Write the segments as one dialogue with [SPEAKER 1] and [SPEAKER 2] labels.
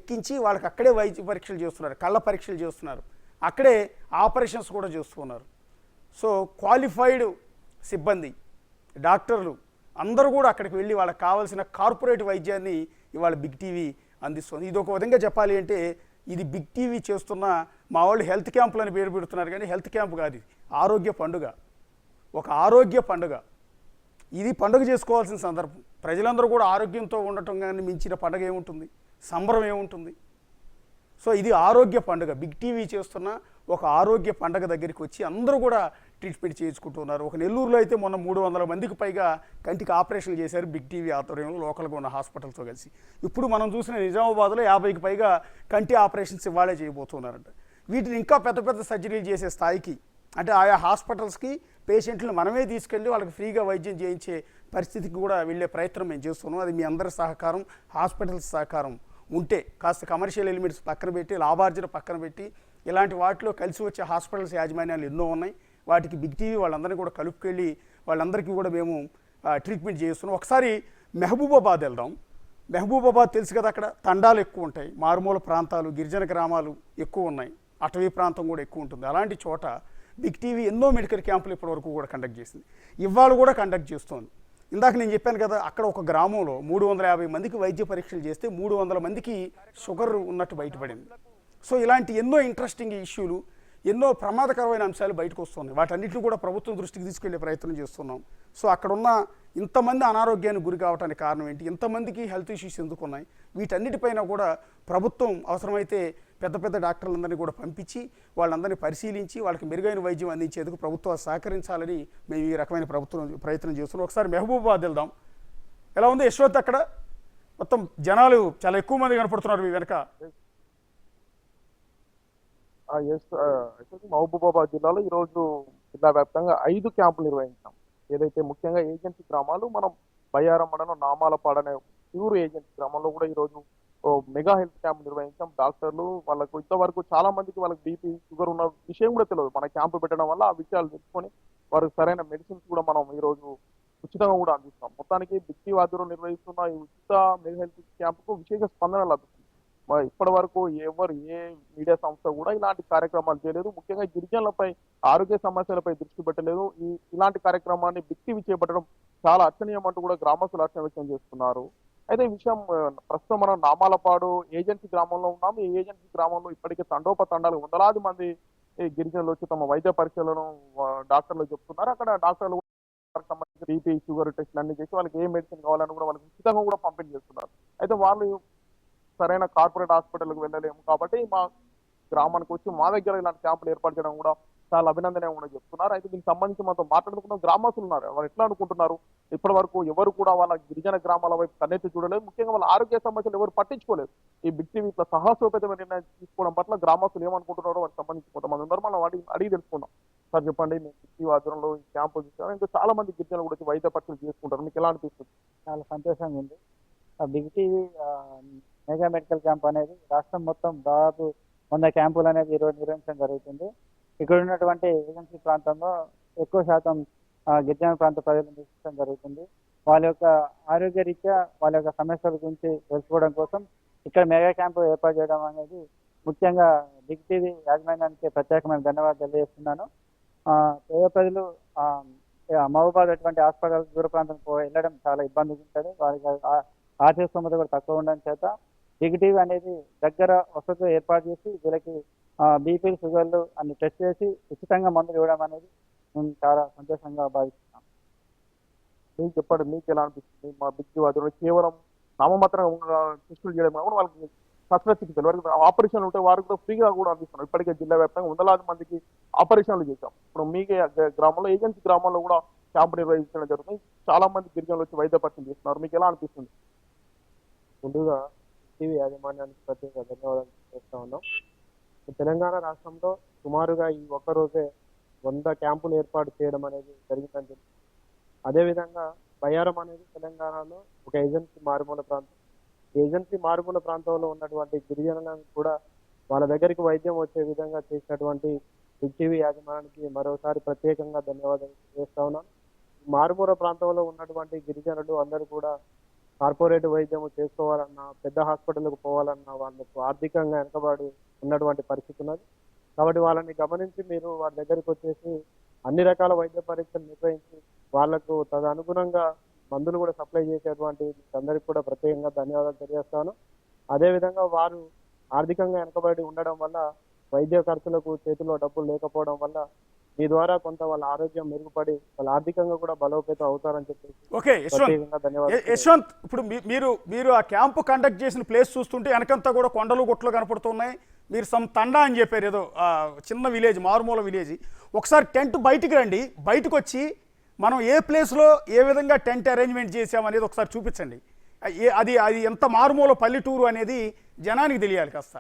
[SPEAKER 1] ఎక్కించి వాళ్ళకి అక్కడే వైద్య పరీక్షలు చేస్తున్నారు, కళ్ళ పరీక్షలు చేస్తున్నారు, అక్కడే ఆపరేషన్స్ కూడా చేస్తున్నారు. సో క్వాలిఫైడ్ సిబ్బంది, డాక్టర్లు అందరూ కూడా అక్కడికి వెళ్ళి వాళ్ళకి కావాల్సిన కార్పొరేట్ వైద్యాన్ని ఇవాళ బిగ్ టీవీ అందిస్తుంది. ఇది ఒక విధంగా చెప్పాలి అంటే ఇది బిగ్ టీవీ చేస్తున్న, మా వాళ్ళు హెల్త్ క్యాంపులని పేరు పెడుతున్నారు కానీ హెల్త్ క్యాంప్ కాదు, ఇది ఆరోగ్య పండుగ, ఒక ఆరోగ్య పండుగ. ఇది పండుగ చేసుకోవాల్సిన సందర్భం. ప్రజలందరూ కూడా ఆరోగ్యంతో ఉండటం కానీ మించిన పండుగ ఏముంటుంది, సంబరం ఏముంటుంది. సో ఇది ఆరోగ్య పండుగ, బిగ్ టీవీ చేస్తున్న ఒక ఆరోగ్య పండుగ దగ్గరికి వచ్చి అందరూ కూడా ట్రీట్మెంట్ చేయించుకుంటున్నారు. ఒక నెల్లూరులో అయితే మొన్న 300 మందికి పైగా కంటికి ఆపరేషన్లు చేశారు బిగ్ టీవీ ఆధ్వర్యంలో, లోకల్గా ఉన్న హాస్పిటల్తో కలిసి. ఇప్పుడు మనం చూసిన నిజామాబాద్లో 50కి పైగా కంటి ఆపరేషన్స్ ఇవాళే చేయబోతున్నారంట. వీటిని ఇంకా పెద్ద పెద్ద సర్జరీలు చేసే స్థాయికి, అంటే ఆయా హాస్పిటల్స్కి పేషెంట్లను మనమే తీసుకెళ్ళి వాళ్ళకి ఫ్రీగా వైద్యం చేయించే పరిస్థితికి కూడా వెళ్ళే ప్రయత్నం మేము చేస్తున్నాం. అది మీ అందరి సహకారం, హాస్పిటల్స్ సహకారం ఉంటే, కాస్త కమర్షియల్ ఎలిమెంట్స్ పక్కన పెట్టి, లాభార్జన పక్కన పెట్టి, ఇలాంటి వాటిలో కలిసి వచ్చే హాస్పిటల్స్ యాజమాన్యాలు ఎన్నో ఉన్నాయి. వాటికి బిగ్ టీవీ వాళ్ళందరినీ కూడా కలుపుకెళ్ళి వాళ్ళందరికీ కూడా మేము ట్రీట్మెంట్ చేస్తున్నాం. ఒకసారి మెహబూబాబాద్ వెళ్దాం. మెహబూబాబాద్ తెలుసు కదా, అక్కడ తండాలు ఎక్కువ ఉంటాయి, మారుమూల ప్రాంతాలు, గిరిజన గ్రామాలు ఎక్కువ ఉన్నాయి, అటవీ ప్రాంతం కూడా ఎక్కువ ఉంటుంది. అలాంటి చోట బిగ్ టీవీ ఎన్నో మెడికల్ క్యాంపులు ఇప్పటివరకు కూడా కండక్ట్ చేసింది, ఇవాళ కూడా కండక్ట్ చేస్తోంది. ఇందాక నేను చెప్పాను కదా, అక్కడ ఒక గ్రామంలో 350 మందికి వైద్య పరీక్షలు చేస్తే 300 మందికి షుగర్ ఉన్నట్టు బయటపడింది. సో ఇలాంటి ఎన్నో ఇంట్రెస్టింగ్ ఇష్యూలు, ఎన్నో ప్రమాదకరమైన అంశాలు బయటకు వస్తున్నాయి. వాటన్నిటిని కూడా ప్రభుత్వం దృష్టికి తీసుకెళ్లే ప్రయత్నం చేస్తున్నాం. సో అక్కడున్న ఇంతమంది అనారోగ్యానికి గురి కావడానికి కారణం ఏంటి, ఇంతమందికి హెల్త్ ఇష్యూస్ ఎందుకు ఉన్నాయి, వీటన్నిటిపైన కూడా ప్రభుత్వం అవసరమైతే పెద్ద పెద్ద డాక్టర్లందరినీ కూడా పంపించి వాళ్ళందరినీ పరిశీలించి వాళ్ళకి మెరుగైన వైద్యం అందించేందుకు ప్రభుత్వం సహకరించాలని మేము ఈ రకమైన ప్రయత్నం చేస్తున్నాం. ఒకసారి మెహబూబాబాద్ వెళ్దాం. ఎలా ఉంది యశ్వంత్? అక్కడ మొత్తం జనాలు చాలా ఎక్కువ మంది కనపడుతున్నారు మీ వెనక.
[SPEAKER 2] మహబూబాబాద్ జిల్లాలో ఈరోజు జిల్లా వ్యాప్తంగా 5 క్యాంపులు నిర్వహించాం. ఏదైతే ముఖ్యంగా ఏజెన్సీ గ్రామాలు, మనం బయ్యారం మండలం నామాలపాడు అనే ప్యూర్ ఏజెన్సీ గ్రామంలో కూడా ఈరోజు మెగా హెల్త్ క్యాంప్ నిర్వహించాం. డాక్టర్లు వాళ్ళకు ఇంతవరకు చాలా మందికి వాళ్ళకి బీపీ, షుగర్ ఉన్న విషయం కూడా తెలియదు. మన క్యాంపు పెట్టడం వల్ల ఆ విషయాలు తెలుసుకొని వారికి సరైన మెడిసిన్స్ కూడా మనం ఈరోజు ఉచితంగా కూడా అందిస్తాం. మొత్తానికి బిగ్ టీవీ ఆధ్వర్యంలో నిర్వహిస్తున్న ఈ ఉచిత మెగా హెల్త్ క్యాంపుకు విశేష స్పందన లభిస్తుంది. ఇప్పటి వరకు ఎవరు, ఏ మీడియా సంస్థ కూడా ఇలాంటి కార్యక్రమాలు చేయలేదు. ముఖ్యంగా గిరిజనులపై ఆరోగ్య సమస్యలపై దృష్టి పెట్టలేదు. ఇలాంటి కార్యక్రమాన్ని బిగ్ టీవీ చేపట్టడం చాలా అర్చనీయం అంటూ కూడా గ్రామస్తులు హర్షం వ్యక్తం చేస్తున్నారు. అయితే ఈ విషయం ప్రస్తుతం మనం నామాలపాడు ఏజెన్సీ గ్రామంలో ఉన్నాము. ఈ ఏజెన్సీ గ్రామంలో ఇప్పటికే తండోపతండాలు వందలాది మంది గిరిజనులు వచ్చి తమ వైద్య పరీక్షలను డాక్టర్లు చెప్తున్నారు. అక్కడ డాక్టర్లు సంబంధించి బీపీ, షుగర్ టెస్ట్లు అన్ని చేసి వాళ్ళకి ఏ మెడిసిన్ కావాలని కూడా వాళ్ళకి ఉచితంగా కూడా పంపిణీ చేస్తున్నారు. అయితే వాళ్ళు సరైన కార్పొరేట్ హాస్పిటల్కి వెళ్ళలేము కాబట్టి మా గ్రామానికి వచ్చి మా దగ్గర ఇలాంటి క్యాంపులు ఏర్పాటు చేయడం కూడా చాలా అభినందనీయంగా కూడా చెప్తున్నారు. అయితే దీనికి సంబంధించి మనతో మాట్లాడుకున్న గ్రామస్తులు ఉన్నారు. వాళ్ళు ఎట్లా అనుకుంటున్నారు, ఇప్పటి వరకు ఎవరు కూడా వాళ్ళ గిరిజన గ్రామాల వైపు కన్నెత్తి చూడలేదు. ముఖ్యంగా వాళ్ళ ఆరోగ్య సమస్యలు ఎవరు పట్టించుకోలేదు. ఈ బిగ్ టీవీ ఇట్లా సాహసోపేతమైన నిర్ణయం తీసుకోవడం పట్ల గ్రామస్తులు ఏమనుకుంటున్నారో వాటికి సంబంధించి కొంతమంది ఉన్నారు, మనం అడిగి తెలుసుకుందాం. సార్ చెప్పండి, మేము బిగ్ టీవీ ఆధ్వర్యంలో ఈ క్యాంపు చూసాను, ఇంకా చాలా మంది గిరిజనులు కూడా వైద్య పరీక్షలు చేసుకుంటారు, మీకు ఎలా అనిపిస్తుంది?
[SPEAKER 3] చాలా సంతోషంగా ఉంది. Big TV mega medical camp అనేది రాష్ట్రం మొత్తం దాదాపు 100 క్యాంపులు అనేది ఈరోజు నిర్వహించడం జరుగుతుంది. ఇక్కడ ఉన్నటువంటి ఏజెన్సీ ప్రాంతంలో ఎక్కువ శాతం గిరిజన ప్రాంత ప్రజలను నివసించడం జరుగుతుంది. వాళ్ళ యొక్క ఆరోగ్య రీత్యా వాళ్ళ యొక్క సమస్యల గురించి తెలుసుకోవడం కోసం ఇక్కడ మెగా క్యాంపు ఏర్పాటు చేయడం అనేది ముఖ్యంగా బిగ్ టీవీ యాజమాన్యానికి ప్రత్యేకమైన ధన్యవాదాలు తెలియజేస్తున్నాను. పేద ప్రజలు మహబూబాబాద్ అటువంటి హాస్పిటల్ దూర ప్రాంతానికి వెళ్ళడం చాలా ఇబ్బందిగా ఉంటుంది. వారికి ఆర్థిక స్తోమత కూడా తక్కువ ఉండడం చేత బిగ్ టీవీ అనేది దగ్గర వసతులు ఏర్పాటు చేసి వీళ్ళకి బీపీ, షుగర్లు అన్ని టెస్ట్ చేసి ఉచితంగా మందులు ఇవ్వడం అనేది మేము చాలా సంతోషంగా భావిస్తున్నాం.
[SPEAKER 2] మీకు చెప్పండి, మీకు ఎలా అనిపిస్తుంది? మా బిగ్ టీవీ ఆధ్వర్యంలో కేవలం నామమాత్రంగా టెస్టులు చేయడం కాకుండా వాళ్ళకి శస్త్రచికిత్సలు, వారికి ఆపరేషన్లు ఉంటే వారికి కూడా ఫ్రీగా కూడా అందిస్తున్నాం. ఇప్పటికే జిల్లా వ్యాప్తంగా వందలాది మందికి ఆపరేషన్లు చేశాం. ఇప్పుడు మీకే గ్రామంలో, ఏజెన్సీ గ్రామంలో కూడా క్యాంపు నిర్వహించడం జరుగుతుంది. చాలా మంది గిరిజనులు వచ్చి వైద్య పరీక్షలు చేస్తున్నారు, మీకు ఎలా అనిపిస్తుంది?
[SPEAKER 4] ముందుగా టీవీ యాజమాన్యానికి ప్రత్యేక ధన్యవాదాలు చేస్తా ఉన్నాం. తెలంగాణ రాష్ట్రంలో సుమారుగా ఈ ఒక్కరోజే 100 క్యాంపులు ఏర్పాటు చేయడం అనేది జరిగిందని చెప్పి, అదేవిధంగా బయ్యారం అనేది తెలంగాణలో ఒక ఏజెన్సీ మారుమూల ప్రాంతం. ఏజెన్సీ మారుమూల ప్రాంతంలో ఉన్నటువంటి గిరిజనులను కూడా వాళ్ళ దగ్గరికి వైద్యం వచ్చే విధంగా చేసినటువంటి బిగ్ టీవీ యాజమాన్యానికి మరోసారి ప్రత్యేకంగా ధన్యవాదాలు చేస్తా ఉన్నాను. మారుమూల ప్రాంతంలో ఉన్నటువంటి గిరిజనులు అందరూ కూడా కార్పొరేట్ వైద్యం చేసుకోవాలన్నా పెద్ద హాస్పిటల్కి పోవాలన్నా వాళ్ళకు ఆర్థికంగా వెనకబడి ఉన్నటువంటి పరిస్థితి ఉన్నది. కాబట్టి వాళ్ళని గమనించి మీరు వాళ్ళ దగ్గరికి వచ్చేసి అన్ని రకాల వైద్య పరీక్షలు నిర్వహించి వాళ్ళకు తదనుగుణంగా మందులు కూడా సప్లై చేసేటువంటి అందరికి కూడా ప్రత్యేకంగా ధన్యవాదాలు తెలియజేస్తాను. అదేవిధంగా వారు ఆర్థికంగా వెనకబడి ఉండడం వల్ల వైద్య ఖర్చులకు చేతిలో డబ్బులు లేకపోవడం వల్ల మీ ద్వారా కొంత వాళ్ళ ఆరోగ్యం మెరుగుపడి వాళ్ళ ఆర్థికంగా కూడా బలోపేతం అవుతారని చెప్పేసి
[SPEAKER 1] ఓకే యశ్వంత్,
[SPEAKER 4] ప్రత్యేకంగా ధన్యవాదాలు.
[SPEAKER 1] యశ్వంత్ ఇప్పుడు మీరు ఆ క్యాంపు కండక్ట్ చేసిన ప్లేస్ చూస్తుంటే వెనకంతా కూడా కొండలు గుట్టలు కనపడుతున్నాయి. మీరు సమ్ తండా అని చెప్పారు, ఏదో చిన్న విలేజ్, మారుమూల విలేజ్. ఒకసారి టెంట్ బయటికి రండి, బయటకు వచ్చి మనం ఏ ప్లేస్లో ఏ విధంగా టెంట్ అరేంజ్మెంట్ చేసామనేది ఒకసారి చూపించండి. అది ఎంత మారుమూల పల్లెటూరు అనేది జనానికి తెలియాలి కాస్త.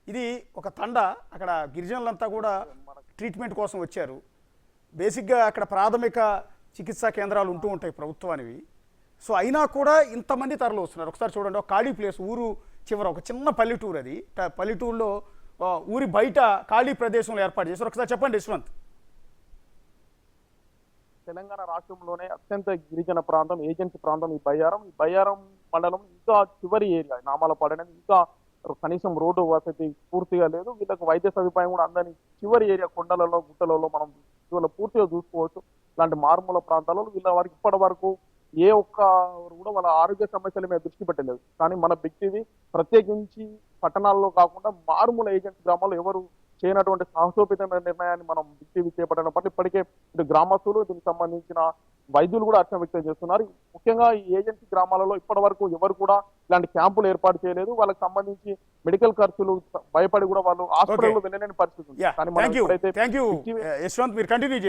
[SPEAKER 1] ఇది ఒక తండ, అక్కడ గిరిజనులంతా కూడా ట్రీట్మెంట్ కోసం వచ్చారు. బేసిక్గా అక్కడ ప్రాథమిక చికిత్సా కేంద్రాలు ఉంటూ ఉంటాయి ప్రభుత్వానివి. సో అయినా కూడా ఇంతమంది తరలి వస్తున్నారు. ఒకసారి చూడండి, ఒక ఖాళీ ప్లేస్, ఊరు చివర ఒక చిన్న పల్లెటూరు. అది పల్లెటూరులో ఊరి బయట ఖాళీ ప్రదేశంలో ఏర్పాటు చేశారు. ఒకసారి చెప్పండి యశ్వంత్.
[SPEAKER 2] తెలంగాణ రాష్ట్రంలోనే అత్యంత గిరిజన ప్రాంతం, ఏజెన్సీ ప్రాంతం ఈ బయ్యారం మండలం ఇంకా చివరి ఏరియా. నామాలపాడు అనేది ఇంకా కనీసం రోడ్డు వసతి పూర్తిగా లేదు, వీళ్ళకి వైద్య సదుపాయం కూడా అందని చివరి ఏరియా, కొండలలో గుట్టలలో మనం వీళ్ళ పూర్తిగా చూసుకోవచ్చు. ఇలాంటి మారుమూల ప్రాంతాలలో వీళ్ళ వారికి ఇప్పటి వరకు ఏ ఒక్కరు కూడా వాళ్ళ ఆరోగ్య సమస్యల మీద దృష్టి పెట్టలేదు. కానీ మన బిగ్ టీవీ ప్రత్యేకించి పట్టణాల్లో కాకుండా మారుమూల ఏజెన్సీ గ్రామాల్లో ఎవరు చేయనటువంటి సాహసోపేతమైన నిర్ణయాన్ని మనం బిగ్ టీవీ చేపట్టడం పట్ల ఇప్పటికే ఇటు గ్రామస్తులు, దీనికి సంబంధించిన వైద్యులు కూడా హర్షం వ్యక్తం చేస్తున్నారు. ముఖ్యంగా ఈ ఏజెన్సీ గ్రామాలలో ఇప్పటి వరకు ఎవరు కూడా ఇలాంటి క్యాంపులు ఏర్పాటు చేయలేదు. వాళ్ళకి సంబంధించి మెడికల్ ఖర్చులు భయపడి కూడా వాళ్ళు హాస్పిటల్లో వెళ్ళలేని పరిస్థితి ఉంది. కానీ మనం ఎప్పుడైతే
[SPEAKER 1] యశ్వంత్, మీరు కంటిన్యూ